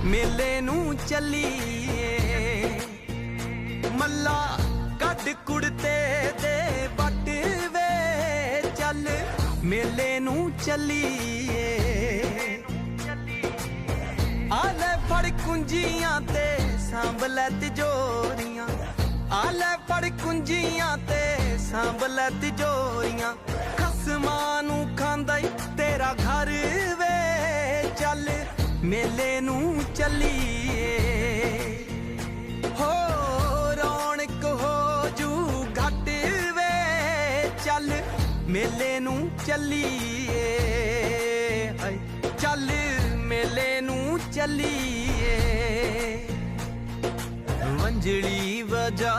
मेले नू चलीए। मल्ला कड कुड़ते दे बट वे चल मेले नू चलीए। आले फड़ कुंजियां ते सांभ लै तिजोरियां, आले फड़ कुंजियां ते सांभ लै तिजोरियां। खसमां नू खांदा ई तेरा घर वे चल मेले नू चलीए। हो रौनक हो जू घट वे चल मेले नू चलीए। चल मेले नू चलीए। वंजड़ी वजा